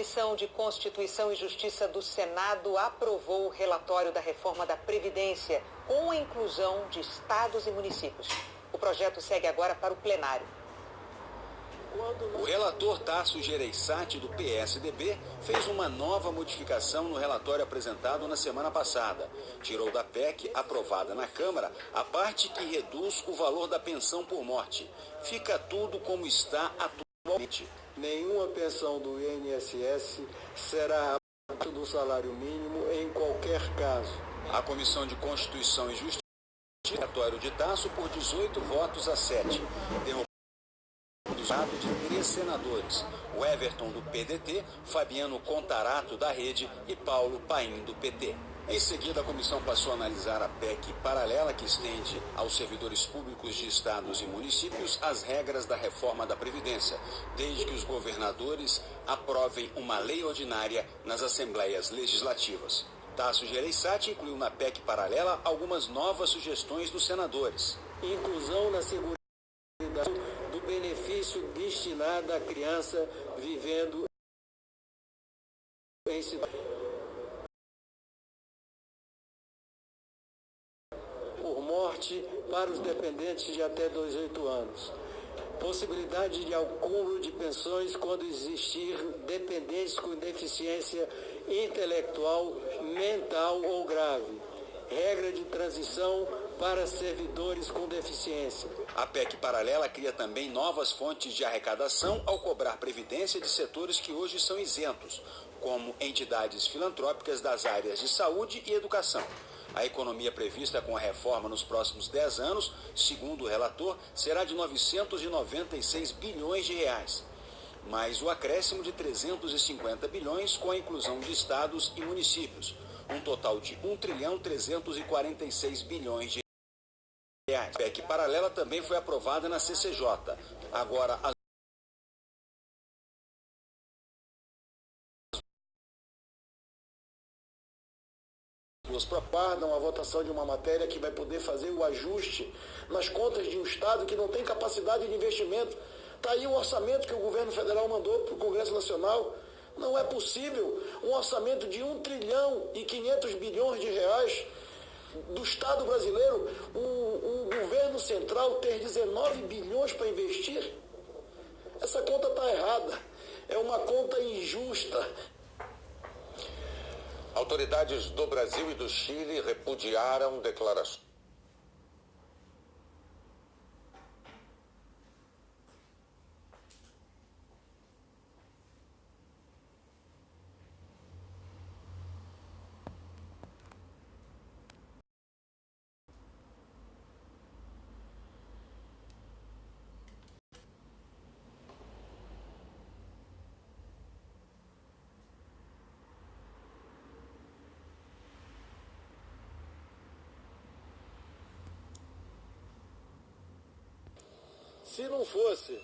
Comissão de Constituição e Justiça do Senado aprovou o relatório da reforma da Previdência, com a inclusão de estados e municípios. O projeto segue agora para o plenário. O relator Tasso Gereissati, do PSDB, fez uma nova modificação no relatório apresentado na semana passada. Tirou da PEC, aprovada na Câmara, a parte que reduz o valor da pensão por morte. Fica tudo como está atualmente. Nenhuma pensão do INSS será abaixo do salário mínimo em qualquer caso. A Comissão de Constituição e Justiça, o relatório de Tasso por 18 votos a 7. Derrubou de 3 senadores, o Everton do PDT, Fabiano Contarato da Rede e Paulo Paim do PT. Em seguida, a comissão passou a analisar a PEC paralela que estende aos servidores públicos de estados e municípios as regras da reforma da Previdência, desde que os governadores aprovem uma lei ordinária nas assembleias legislativas. Tasso Gereissati incluiu na PEC paralela algumas novas sugestões dos senadores. Inclusão na segurança do benefício destinado à criança vivendo em situação por morte para os dependentes de até 18 anos. Possibilidade de acúmulo de pensões quando existir dependentes com deficiência intelectual, mental ou grave. Regra de transição para servidores com deficiência. A PEC paralela cria também novas fontes de arrecadação ao cobrar previdência de setores que hoje são isentos, como entidades filantrópicas das áreas de saúde e educação. A economia prevista com a reforma nos próximos 10 anos, segundo o relator, será de 996 bilhões de reais, mais o acréscimo de 350 bilhões com a inclusão de estados e municípios, um total de 1.346 bilhões de reais. A PEC paralela também foi aprovada na CCJ. Agora, as duas propagam a votação de uma matéria que vai poder fazer o ajuste nas contas de um Estado que não tem capacidade de investimento. Está aí o orçamento que o governo federal mandou para o Congresso Nacional. Não é possível um orçamento de 1 trilhão e 500 bilhões de reais do Estado brasileiro, o governo central ter 19 bilhões para investir. Essa conta está errada. É uma conta injusta. Autoridades do Brasil e do Chile repudiaram declarações. Se não fosse,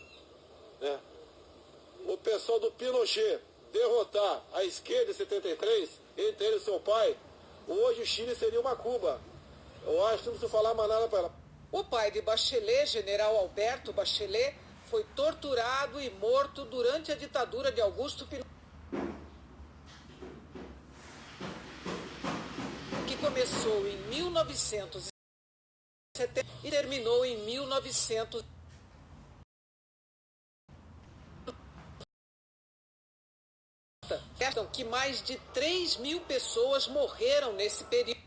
o pessoal do Pinochet derrotar a esquerda em 73, entre ele e seu pai, hoje o Chile seria uma Cuba. Eu acho que não preciso falar mais nada para ela. O pai de Bachelet, general Alberto Bachelet, foi torturado e morto durante a ditadura de Augusto Pinochet, que começou em 1970 e terminou em 1900. Que mais de 3.000 pessoas morreram nesse período.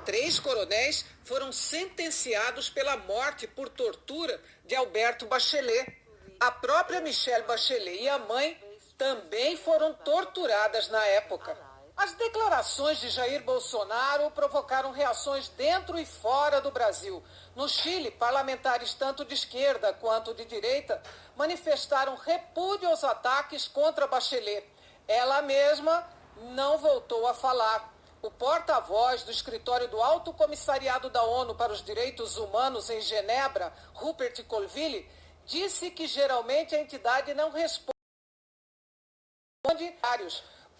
3 coronéis foram sentenciados pela morte por tortura de Alberto Bachelet. A própria Michelle Bachelet e a mãe também foram torturadas na época. As declarações de Jair Bolsonaro provocaram reações dentro e fora do Brasil. No Chile, parlamentares tanto de esquerda quanto de direita manifestaram repúdio aos ataques contra Bachelet. Ela mesma não voltou a falar. O porta-voz do escritório do Alto Comissariado da ONU para os Direitos Humanos em Genebra, Rupert Colville, disse que geralmente a entidade não responde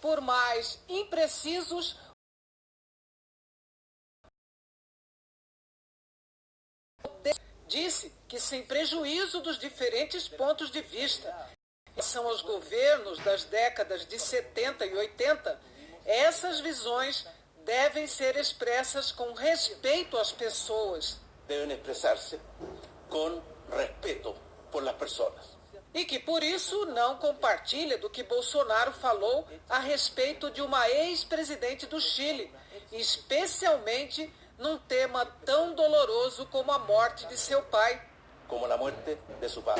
por mais imprecisos disse que, sem prejuízo dos diferentes pontos de vista, são os governos das décadas de 70 e 80, essas visões devem ser expressas com respeito às pessoas. Devem expressar-se com respeito por as pessoas. E que, por isso, não compartilha do que Bolsonaro falou a respeito de uma ex-presidente do Chile, especialmente num tema tão doloroso como a morte de seu pai. Como a morte de seu pai.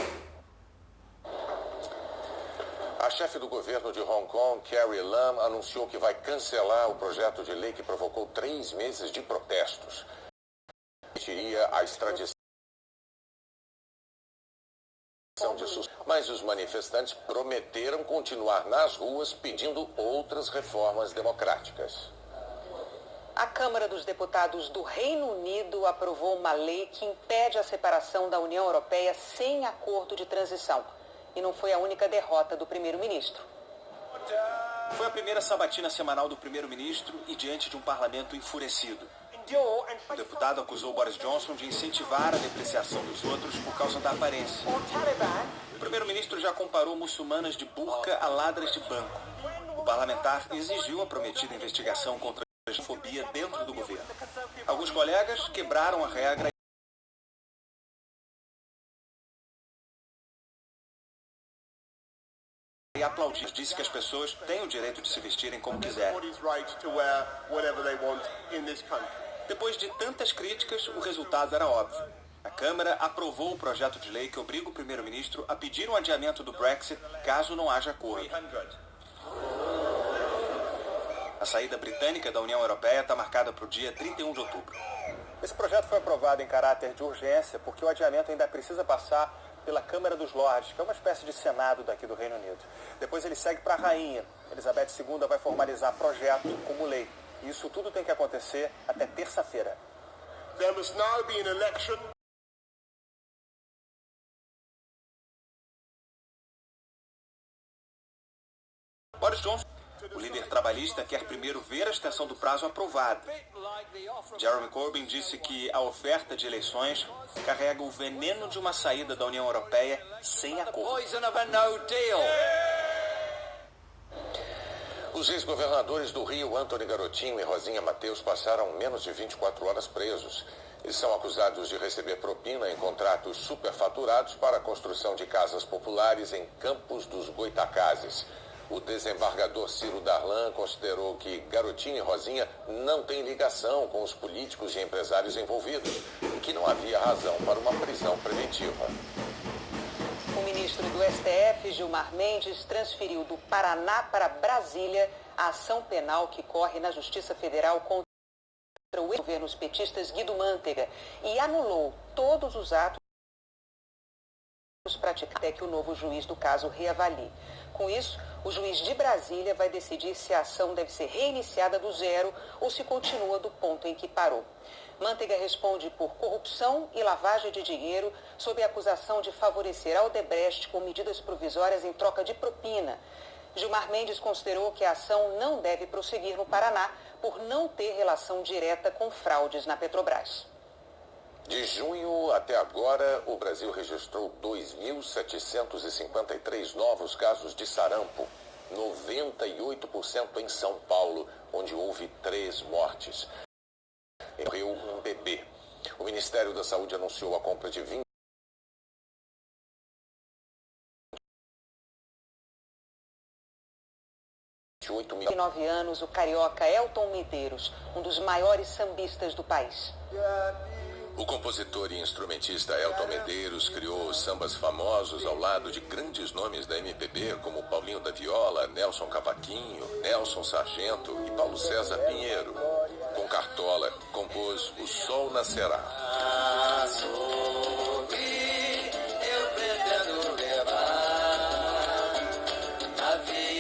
A chefe do governo de Hong Kong, Carrie Lam, anunciou que vai cancelar o projeto de lei que provocou 3 meses de protestos. Permitiria a extradição de mas os manifestantes prometeram continuar nas ruas pedindo outras reformas democráticas. A Câmara dos Deputados do Reino Unido aprovou uma lei que impede a separação da União Europeia sem acordo de transição. E não foi a única derrota do primeiro-ministro. Foi a primeira sabatina semanal do primeiro-ministro e diante de um parlamento enfurecido. O deputado acusou Boris Johnson de incentivar a depreciação dos outros por causa da aparência. O primeiro-ministro já comparou muçulmanas de burca a ladras de banco. O parlamentar exigiu a prometida investigação contra a xenofobia dentro do governo. Alguns colegas quebraram a regra e aplaudiu. Disse que as pessoas têm o direito de se vestirem como quiserem. Depois de tantas críticas, o resultado era óbvio. A Câmara aprovou o projeto de lei que obriga o primeiro-ministro a pedir um adiamento do Brexit caso não haja acordo. A saída britânica da União Europeia está marcada para o dia 31 de outubro. Esse projeto foi aprovado em caráter de urgência porque o adiamento ainda precisa passar pela Câmara dos Lordes, que é uma espécie de Senado daqui do Reino Unido. Depois ele segue para a Rainha. Elizabeth II vai formalizar o projeto como lei. E isso tudo tem que acontecer até terça-feira. There must now be an election. Boris Johnson, o líder trabalhista, quer primeiro ver a extensão do prazo aprovada. Jeremy Corbyn disse que a oferta de eleições carrega o veneno de uma saída da União Europeia sem acordo. Os ex-governadores do Rio, Antony Garotinho e Rosinha Mateus, passaram menos de 24 horas presos. Eles são acusados de receber propina em contratos superfaturados para a construção de casas populares em Campos dos Goitacazes. O desembargador Ciro Darlan considerou que Garotinho e Rosinha não têm ligação com os políticos e empresários envolvidos e que não havia razão para uma prisão preventiva. O ministro do STF, Gilmar Mendes, transferiu do Paraná para Brasília a ação penal que corre na Justiça Federal contra o ex-governo petistas Guido Mantega e anulou todos os atos praticados até que o novo juiz do caso reavalie. Com isso, o juiz de Brasília vai decidir se a ação deve ser reiniciada do zero ou se continua do ponto em que parou. Mantega responde por corrupção e lavagem de dinheiro sob a acusação de favorecer a Odebrecht com medidas provisórias em troca de propina. Gilmar Mendes considerou que a ação não deve prosseguir no Paraná por não ter relação direta com fraudes na Petrobras. De junho até agora, o Brasil registrou 2.753 novos casos de sarampo, 98% em São Paulo, onde houve 3 mortes. Morreu um bebê. O Ministério da Saúde anunciou a compra de 29 anos, o carioca Elton Medeiros, um dos maiores sambistas do país. O compositor e instrumentista Elton Medeiros criou sambas famosos ao lado de grandes nomes da MPB, como Paulinho da Viola, Nelson Cavaquinho, Nelson Sargento e Paulo César Pinheiro. Com Cartola, compôs O Sol Nascerá. Eu pretendo levar a vida.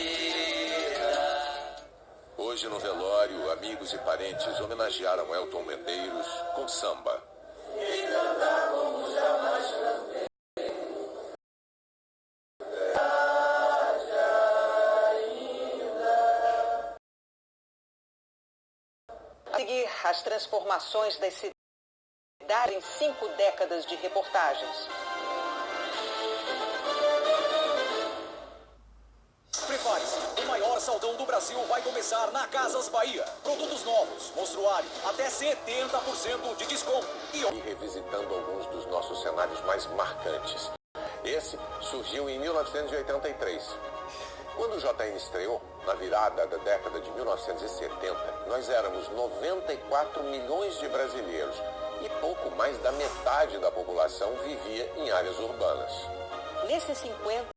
Hoje no velório, amigos e parentes homenagearam Elton Medeiros com samba. A seguir, as transformações das cidades em 5 décadas de reportagens. Prepare-se, o maior saldão do Brasil vai começar na Casas Bahia. Produtos novos, mostruário, até 70% de desconto. E revisitando alguns dos nossos cenários mais marcantes. Esse surgiu em 1983. Quando o JN estreou, na virada da década de 1970, nós éramos 94 milhões de brasileiros e pouco mais da metade da população vivia em áreas urbanas. Nesses 50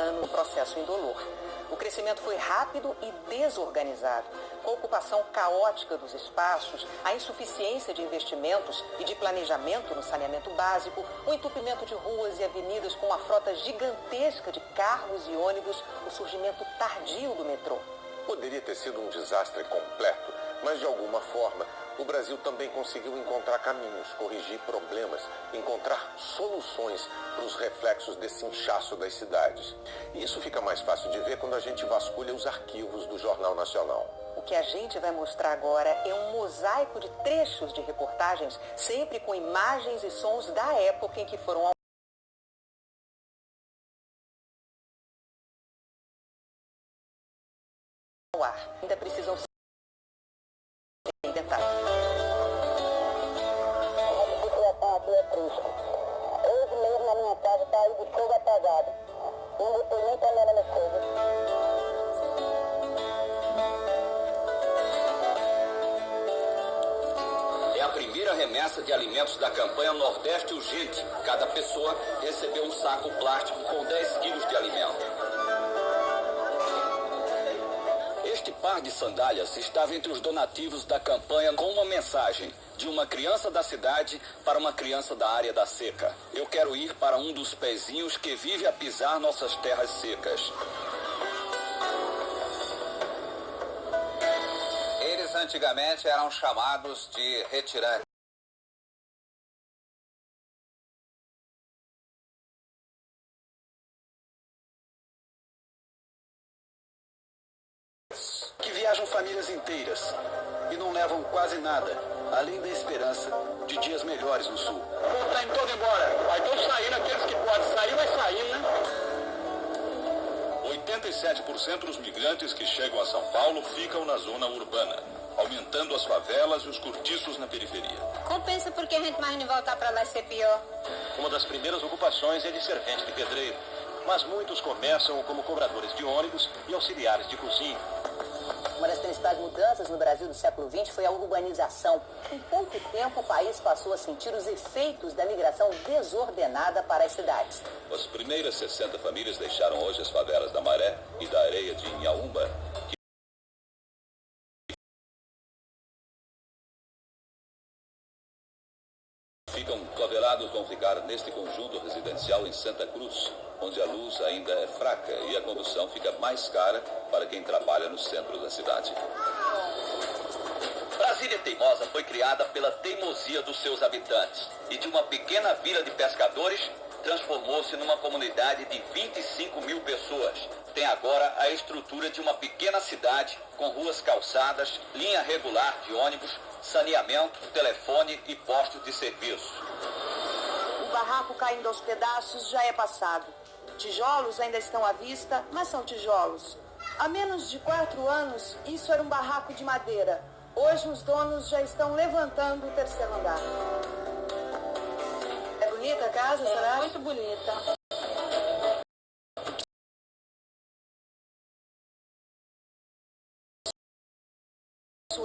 anos, o processo indolor. O crescimento foi rápido e desorganizado, com a ocupação caótica dos espaços, a insuficiência de investimentos e de planejamento no saneamento básico, o entupimento de ruas e avenidas com uma frota gigantesca de carros e ônibus, o surgimento tardio do metrô. Poderia ter sido um desastre completo, mas de alguma forma o Brasil também conseguiu encontrar caminhos, corrigir problemas, encontrar soluções para os reflexos desse inchaço das cidades. E isso fica mais fácil de ver quando a gente vasculha os arquivos do Jornal Nacional. O que a gente vai mostrar agora é um mosaico de trechos de reportagens, sempre com imagens e sons da época em que foram ao ar. Ainda precisam ser inventados. Hoje mesmo na minha casa está aí de fogo apagado. Não botei nem panela no fogo. É a primeira remessa de alimentos da campanha Nordeste Urgente. Cada pessoa recebeu um saco plástico com 10 quilos de alimento. Este par de sandálias estava entre os donativos da campanha com uma mensagem de uma criança da cidade para uma criança da área da seca. Eu quero ir para um dos pezinhos que vive a pisar nossas terras secas. Eles antigamente eram chamados de retirantes. Que viajam famílias inteiras e não levam quase nada, além da esperança de dias melhores no sul. Está indo todo embora. Vai todos saindo, aqueles que podem sair, vai sair, né? 87% dos migrantes que chegam a São Paulo ficam na zona urbana, aumentando as favelas e os cortiços na periferia. Compensa porque a gente imagina voltar para lá e ser pior. Uma das primeiras ocupações é de servente de pedreiro, mas muitos começam como cobradores de ônibus e auxiliares de cozinha. Uma das principais mudanças no Brasil do século XX foi a urbanização. Em pouco tempo, o país passou a sentir os efeitos da migração desordenada para as cidades. As primeiras 60 famílias deixaram hoje as favelas da Maré e da Areia de Inhaúma, favelados vão ficar neste conjunto residencial em Santa Cruz, onde a luz ainda é fraca e a condução fica mais cara para quem trabalha no centro da cidade. Brasília Teimosa foi criada pela teimosia dos seus habitantes e de uma pequena vila de pescadores transformou-se numa comunidade de 25 mil pessoas. Tem agora a estrutura de uma pequena cidade com ruas calçadas, linha regular de ônibus, saneamento, telefone e postos de serviço. O barraco caindo aos pedaços já é passado. Tijolos ainda estão à vista, mas são tijolos. Há menos de 4 anos, isso era um barraco de madeira. Hoje os donos já estão levantando o terceiro andar. É bonita a casa, será? Muito bonita.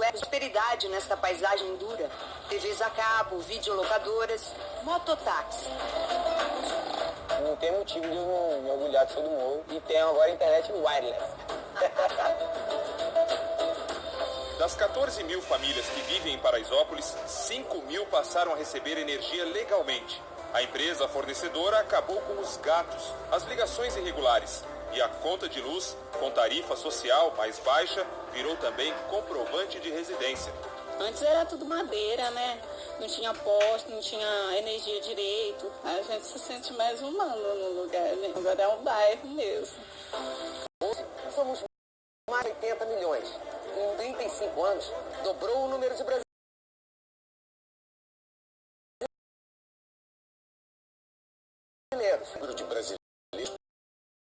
É prosperidade nesta paisagem dura. TVs a cabo, videolocadoras, mototáxi. Não tem motivo de eu me orgulhar de todo mundo. E tem agora internet wireless. Das 14 mil famílias que vivem em Paraisópolis, 5 mil passaram a receber energia legalmente. A empresa fornecedora acabou com os gatos, as ligações irregulares. E a conta de luz, com tarifa social mais baixa, virou também comprovante de residência. Antes era tudo madeira, né? Não tinha poste, não tinha energia direito. A gente se sente mais humano no lugar, né? Agora é um bairro mesmo. Somos mais de 80 milhões. Em 35 anos, dobrou o número de brasileiros. O número de brasileiros que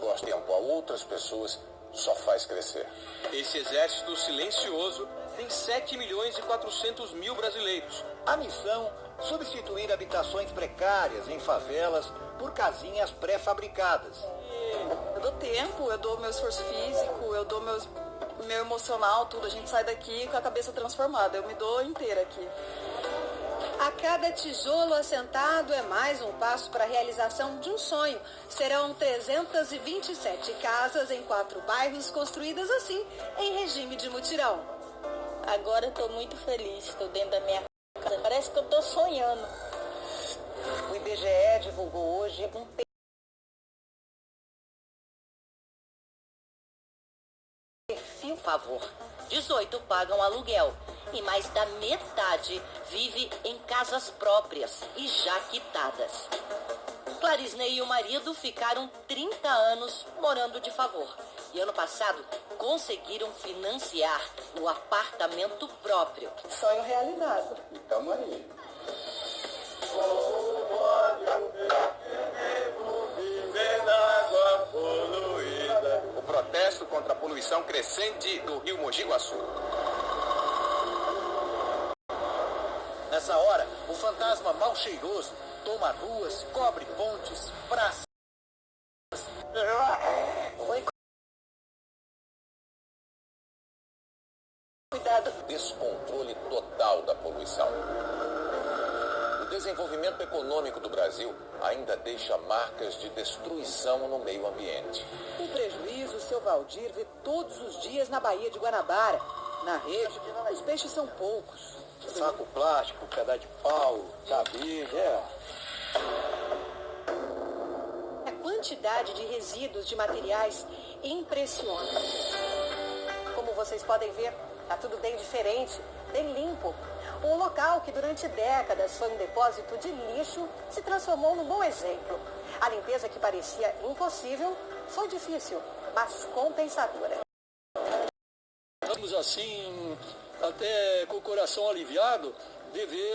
gostam tempo a outras pessoas só faz crescer. Esse exército silencioso tem 7 milhões e 400 mil brasileiros. A missão, substituir habitações precárias em favelas por casinhas pré-fabricadas. Eu dou tempo, eu dou meu esforço físico, eu dou meu emocional, tudo. A gente sai daqui com a cabeça transformada. Eu me dou inteira aqui. A cada tijolo assentado é mais um passo para a realização de um sonho. Serão 327 casas em 4 bairros construídas assim, em regime de mutirão. Agora eu estou muito feliz, estou dentro da minha casa. Parece que eu estou sonhando. O IBGE divulgou hoje um perfil favor. 18 pagam aluguel e mais da metade vive em casas próprias e já quitadas. Clarisney e o marido ficaram 30 anos morando de favor. E ano passado conseguiram financiar o apartamento próprio. Sonho realizado. Tamo aí. O protesto contra a poluição crescente do rio Mogi Guaçu. Nessa hora, o fantasma mal cheiroso toma ruas, cobre pontes, praças. Cuidado. Descontrole total da poluição. O desenvolvimento econômico do Brasil ainda deixa marcas de destruição no meio ambiente. Um prejuízo, seu Valdir, vê todos os dias na Baía de Guanabara. Na rede, os peixes são poucos. Saco plástico, pedaço de pau, cabide, A quantidade de resíduos de materiais impressiona. Como vocês podem ver, está tudo bem diferente, bem limpo. Um local que durante décadas foi um depósito de lixo se transformou num bom exemplo. A limpeza que parecia impossível foi difícil, mas compensadora. Estamos assim, até com o coração aliviado, de ver.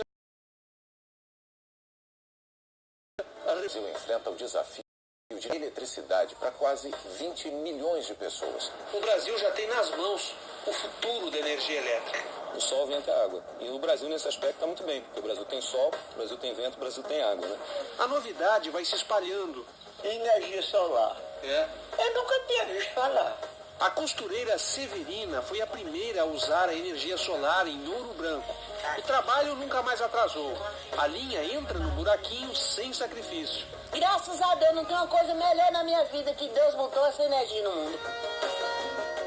O Brasil enfrenta o desafio de eletricidade para quase 20 milhões de pessoas. O Brasil já tem nas mãos o futuro da energia elétrica. O sol, vento e a água. E o Brasil, nesse aspecto, está muito bem, porque o Brasil tem sol, o Brasil tem vento, o Brasil tem água, né? A novidade vai se espalhando. Energia solar. Eu nunca tinha visto falar. A costureira Severina foi a primeira a usar a energia solar em Ouro Branco. O trabalho nunca mais atrasou. A linha entra no buraquinho sem sacrifício. Graças a Deus, não tem uma coisa melhor na minha vida que Deus botou essa energia no mundo.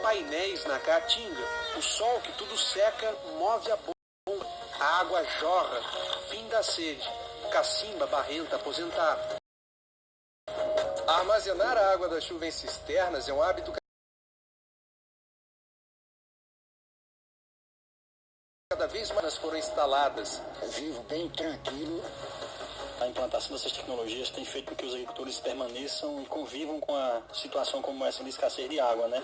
Painéis na Caatinga. O sol que tudo seca move a bomba. A água jorra. Fim da sede. Cacimba barrenta aposentado. Armazenar a água da chuva em cisternas é um hábito cada vez mais foram instaladas. Eu vivo bem tranquilo. A implantação dessas tecnologias tem feito com que os agricultores permaneçam e convivam com a situação como essa de escassez de água, né?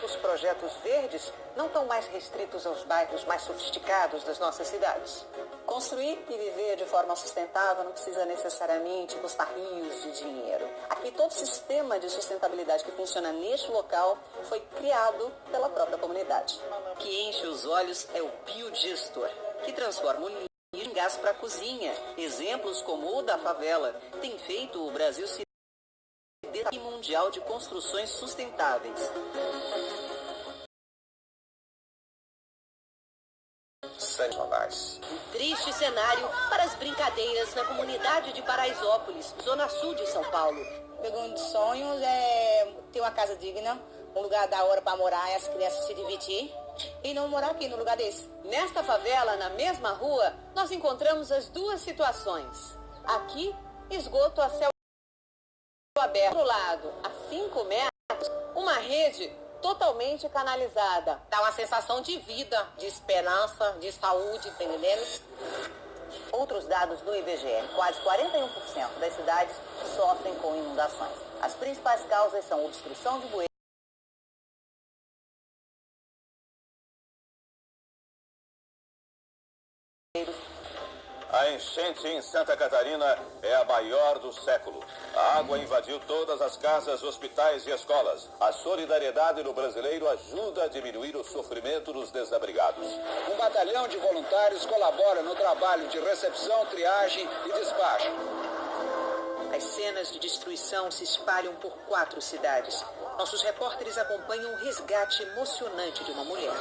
Os projetos verdes não estão mais restritos aos bairros mais sofisticados das nossas cidades. Construir e viver de forma sustentável não precisa necessariamente custar rios de dinheiro. Aqui todo sistema de sustentabilidade que funciona neste local foi criado pela própria comunidade. O que enche os olhos é o biodigestor, que transforma o lixo em gás para a cozinha. Exemplos como o da favela têm feito o Brasil se tornar mundial de construções sustentáveis. Um triste cenário para as brincadeiras na comunidade de Paraisópolis, zona sul de São Paulo. Meu grande sonho é ter uma casa digna, um lugar da hora para morar e as crianças se divertir. E não morar aqui no lugar desse. Nesta favela, na mesma rua, nós encontramos as duas situações. Aqui, esgoto a céu aberto. Do outro lado, a 5 metros, uma rede totalmente canalizada. Dá uma sensação de vida, de esperança, de saúde, tá entendendo? Outros dados do IBGE, quase 41% das cidades sofrem com inundações. As principais causas são obstrução de bueiros, A enchente em Santa Catarina é a maior do século. A água invadiu todas as casas, hospitais e escolas. A solidariedade do brasileiro ajuda a diminuir o sofrimento dos desabrigados. Um batalhão de voluntários colabora no trabalho de recepção, triagem e despacho. As cenas de destruição se espalham por 4 cidades. Nossos repórteres acompanham o resgate emocionante de uma mulher.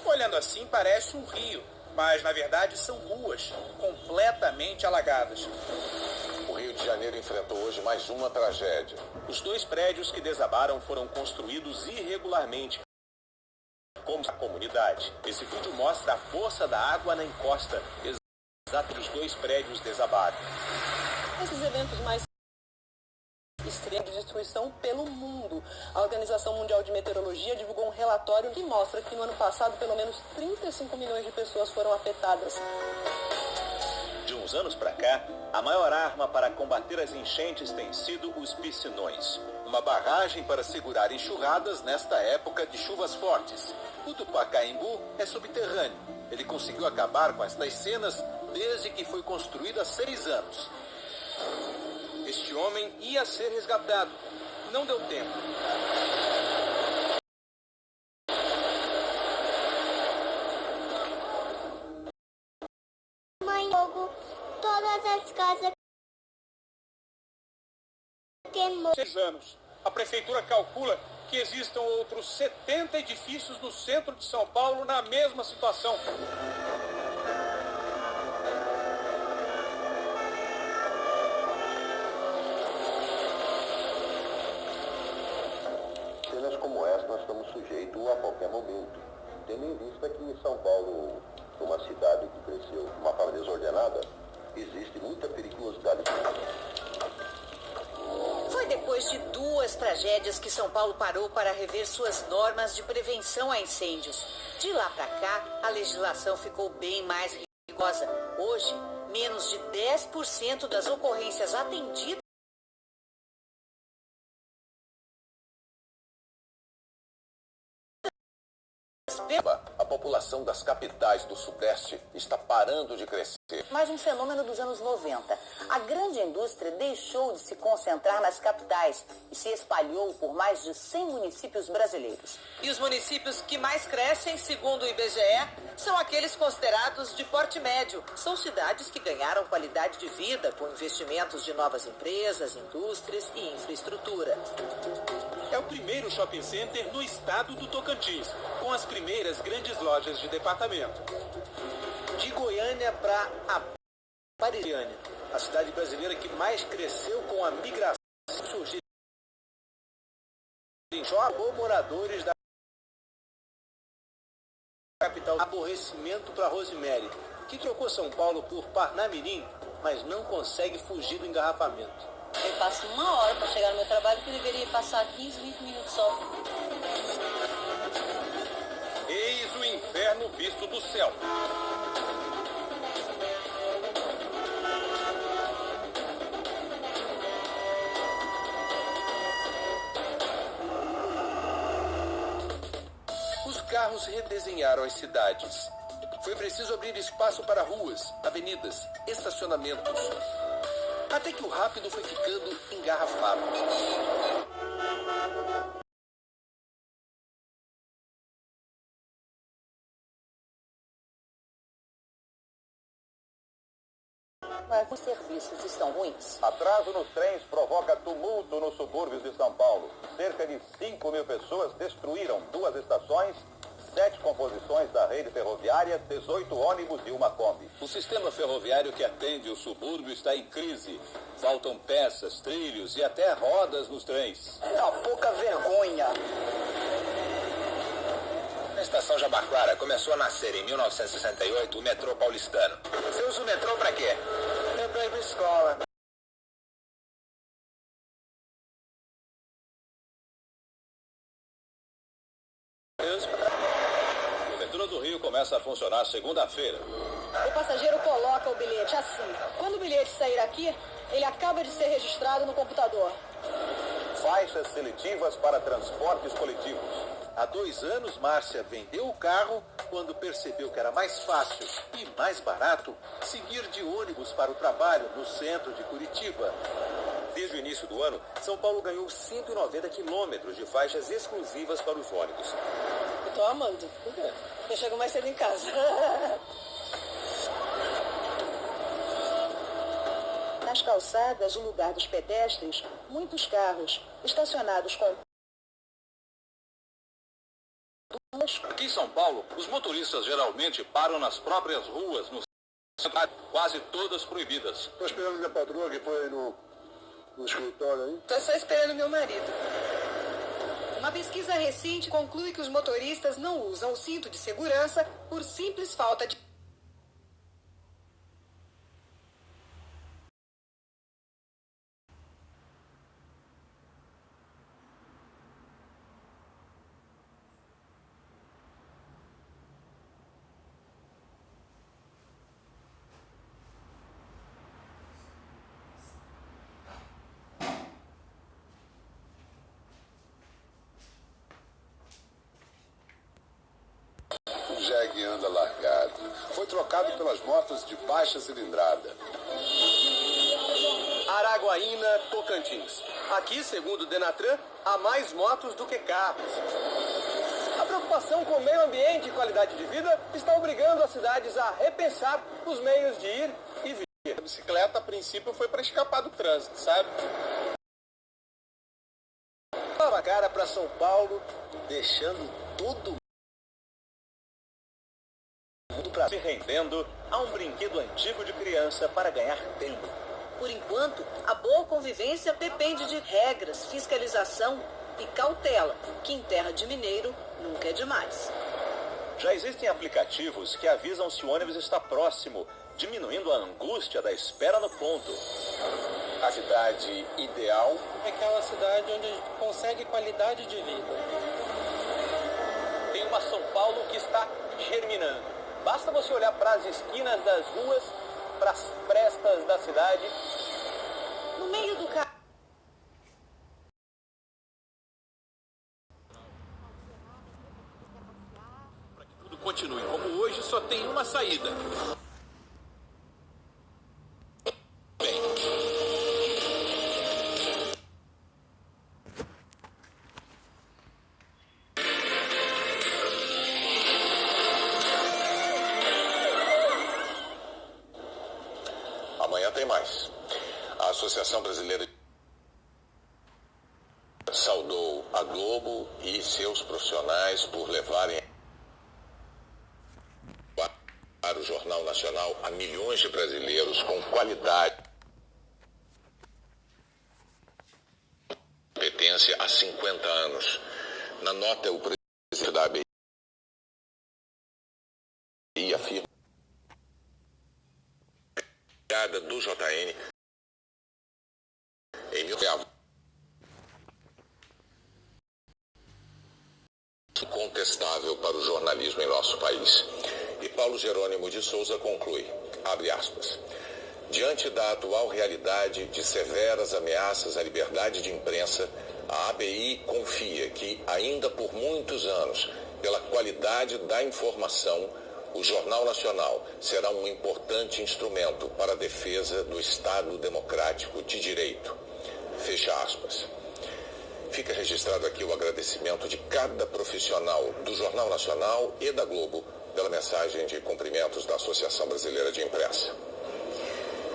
Olhando assim, parece um rio, mas na verdade são ruas completamente alagadas. O Rio de Janeiro enfrentou hoje mais uma tragédia. Os 2 prédios que desabaram foram construídos irregularmente, como a comunidade. Esse vídeo mostra a força da água na encosta, exato dos 2 prédios desabados. Esses eventos mais extremos de destruição pelo mundo. A Organização Mundial de Meteorologia divulgou um relatório que mostra que no ano passado pelo menos 35 milhões de pessoas foram afetadas. De uns anos para cá, a maior arma para combater as enchentes tem sido os piscinões. Uma barragem para segurar enxurradas nesta época de chuvas fortes. O do Pacaembu é subterrâneo. Ele conseguiu acabar com estas cenas desde que foi construído há 6 anos. Este homem ia ser resgatado. Não deu tempo. Mãe, todas as casas queimou. 6 anos. A prefeitura calcula que existam outros 70 edifícios no centro de São Paulo na mesma situação. Cenas como essa nós estamos sujeitos a qualquer momento, tendo em vista que São Paulo, uma cidade que cresceu de uma forma desordenada, existe muita periculosidade. Foi depois de 2 tragédias que São Paulo parou para rever suas normas de prevenção a incêndios. De lá para cá, a legislação ficou bem mais rigorosa. Hoje, menos de 10% das ocorrências atendidas A população das capitais do Sudeste está parando de crescer. Mais um fenômeno dos anos 90. A grande indústria deixou de se concentrar nas capitais e se espalhou por mais de 100 municípios brasileiros. E os municípios que mais crescem, segundo o IBGE, são aqueles considerados de porte médio. São cidades que ganharam qualidade de vida com investimentos de novas empresas, indústrias e infraestrutura. É o primeiro shopping center no estado do Tocantins, com as primeiras grandes lojas de departamento. De Goiânia para Aparelhânia, a cidade brasileira que mais cresceu com a migração surgida em shopping, moradores da capital. Aborrecimento para Rosemary, que trocou São Paulo por Parnamirim, mas não consegue fugir do engarrafamento. Eu passo 1 hora para chegar no meu trabalho, que eu deveria passar 15, 20 minutos só. Eis o inferno visto do céu. Os carros redesenharam as cidades. Foi preciso abrir espaço para ruas, avenidas, estacionamentos. Até que o rápido foi ficando engarrafado. Mas os serviços estão ruins. Atraso nos trens provoca tumulto nos subúrbios de São Paulo. Cerca de 5 mil pessoas destruíram 2 estações, 7 composições da rede ferroviária, 18 ônibus e uma Kombi. O sistema ferroviário que atende o subúrbio está em crise. Faltam peças, trilhos e até rodas nos trens. É uma pouca vergonha. A estação Jabaquara começou a nascer em 1968 o metrô paulistano. Você usa o metrô para quê? É para ir para escola. O metrô do Rio começa a funcionar segunda-feira. O passageiro coloca o bilhete assim. Quando o bilhete sair aqui, ele acaba de ser registrado no computador. faixas seletivas para transportes coletivos. Há 2 anos, Márcia vendeu o carro quando percebeu que era mais fácil e mais barato seguir de ônibus para o trabalho no centro de Curitiba. Desde o início do ano, São Paulo ganhou 190 quilômetros de faixas exclusivas para os ônibus. Eu tô amando. Por quê? Eu chego mais cedo em casa. Nas calçadas, no lugar dos pedestres, muitos carros estacionados com... Aqui em São Paulo, os motoristas geralmente param nas próprias ruas, no centro, quase todas proibidas. Estou esperando minha patroa que foi no escritório aí. Estou só esperando meu marido. Uma pesquisa recente conclui que os motoristas não usam o cinto de segurança por simples falta de... O jegue anda largado. Foi trocado pelas motos de baixa cilindrada. Araguaína, Tocantins. Aqui, segundo o Denatran, há mais motos do que carros. A preocupação com o meio ambiente e qualidade de vida está obrigando as cidades a repensar os meios de ir e vir. A bicicleta, a princípio, foi para escapar do trânsito, sabe? Lava a cara para São Paulo, deixando tudo se rendendo a um brinquedo antigo de criança para ganhar tempo. Por enquanto, a boa convivência depende de regras, fiscalização e cautela, que em terra de mineiro nunca é demais. Já existem aplicativos que avisam se o ônibus está próximo, diminuindo a angústia da espera no ponto. A cidade ideal é aquela cidade onde a gente consegue qualidade de vida. Tem uma São Paulo que está germinando. Basta você olhar para as esquinas das ruas, para as prestas da cidade. No meio do carro. Para que tudo continue como hoje, só tem uma saída. Amanhã tem mais. A Associação Brasileira saudou a Globo e seus profissionais por levarem para o Jornal Nacional a milhões de brasileiros com qualidade e competência há 50 anos. Na nota, o presidente da ABI afirma do JN em incontestável para o jornalismo em nosso país. E Paulo Jerônimo de Souza conclui, abre aspas, diante da atual realidade de severas ameaças à liberdade de imprensa, a ABI confia que, ainda por muitos anos, pela qualidade da informação, o Jornal Nacional será um importante instrumento para a defesa do Estado Democrático de Direito. Fecha aspas. Fica registrado aqui o agradecimento de cada profissional do Jornal Nacional e da Globo pela mensagem de cumprimentos da Associação Brasileira de Imprensa.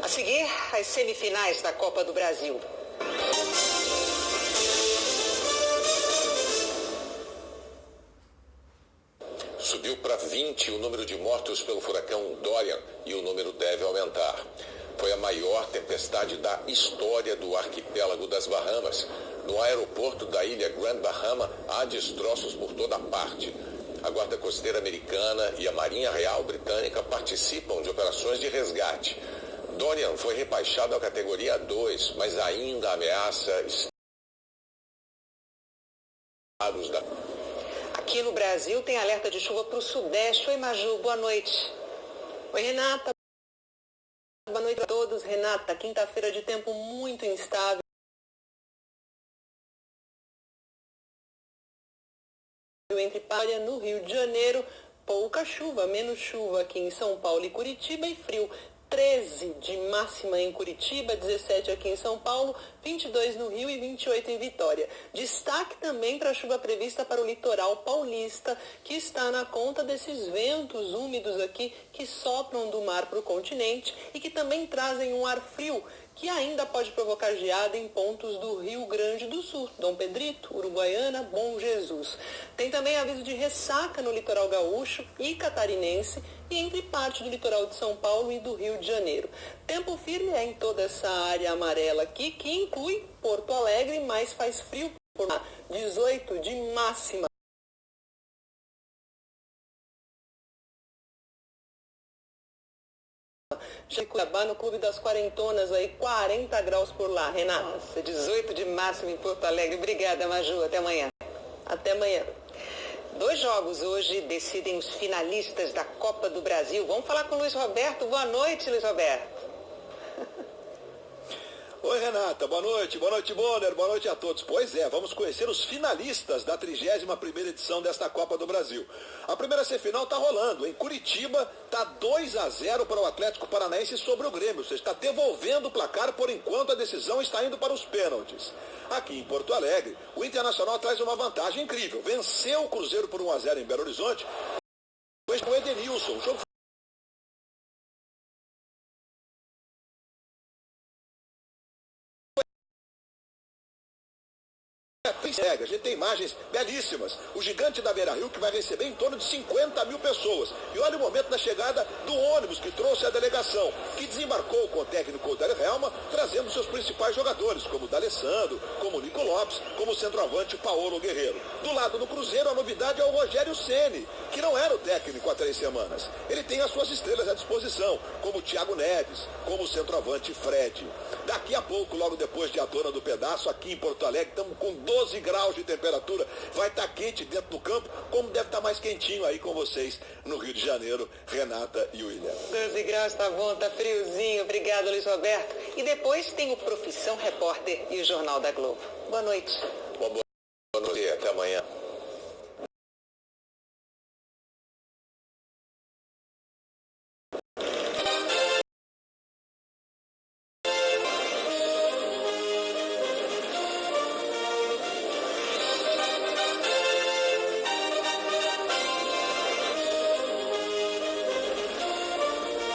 A seguir, as semifinais da Copa do Brasil. Subiu para 20 o número de mortos pelo furacão Dorian e o número deve aumentar. Foi a maior tempestade da história do arquipélago das Bahamas. No aeroporto da ilha Grand Bahama há destroços por toda parte. A Guarda Costeira Americana e a Marinha Real Britânica participam de operações de resgate. Dorian foi rebaixado à categoria 2, mas ainda ameaça estados da... Aqui no Brasil tem alerta de chuva para o sudeste. Oi, Maju, boa noite. Oi, Renata. Boa noite a todos. Renata, quinta-feira de tempo muito instável. entre Palha, no Rio de Janeiro, pouca chuva, menos chuva aqui em São Paulo e Curitiba e frio. 13 de máxima em Curitiba, 17 aqui em São Paulo, 22 no Rio e 28 em Vitória. Destaque também para a chuva prevista para o litoral paulista, que está na conta desses ventos úmidos aqui que sopram do mar para o continente e que também trazem um ar frio, que ainda pode provocar geada em pontos do Rio Grande do Sul, Dom Pedrito, Uruguaiana, Bom Jesus. Tem também aviso de ressaca no litoral gaúcho e catarinense e entre parte do litoral de São Paulo e do Rio de Janeiro. Tempo firme é em toda essa área amarela aqui, que inclui Porto Alegre, mas faz frio por lá. 18 de máxima. De Cuiabá, no Clube das Quarentonas, aí 40 graus por lá. Renata. Nossa, 18 de máximo em Porto Alegre. Obrigada, Maju. Até amanhã. Até amanhã. 2 jogos hoje decidem os finalistas da Copa do Brasil. Vamos falar com o Luiz Roberto. Boa noite, Luiz Roberto. Oi, Renata. Boa noite, Bonner. Boa noite a todos. Pois é, vamos conhecer os finalistas da 31ª edição desta Copa do Brasil. A primeira semifinal está rolando. Em Curitiba, está 2-0 para o Atlético Paranaense sobre o Grêmio. Ou seja, está devolvendo o placar, por enquanto a decisão está indo para os pênaltis. Aqui em Porto Alegre, o Internacional traz uma vantagem incrível. Venceu o Cruzeiro por 1-0 em Belo Horizonte. Com o Edenilson. O jogo a gente tem imagens belíssimas. O gigante da Beira-Rio que vai receber em torno de 50 mil pessoas. E olha o momento da chegada do ônibus que trouxe a delegação, que desembarcou com o técnico Odair Helma, trazendo seus principais jogadores, como o D'Alessandro, como o Nico Lopes, como o centroavante Paulo Guerreiro. Do lado do Cruzeiro, a novidade é o Rogério Ceni, que não era o técnico há 3 semanas. Ele tem as suas estrelas à disposição, como o Thiago Neves, como o centroavante Fred. Daqui a pouco, logo depois de A Dona do Pedaço, aqui em Porto Alegre, estamos com 12 graus de temperatura. Vai estar quente dentro do campo, como deve estar mais quentinho aí com vocês no Rio de Janeiro, Renata e William. 12 graus, tá bom, tá friozinho. Obrigado, Luiz Roberto. E depois tem o Profissão Repórter e o Jornal da Globo. Boa noite. Boa noite, até amanhã.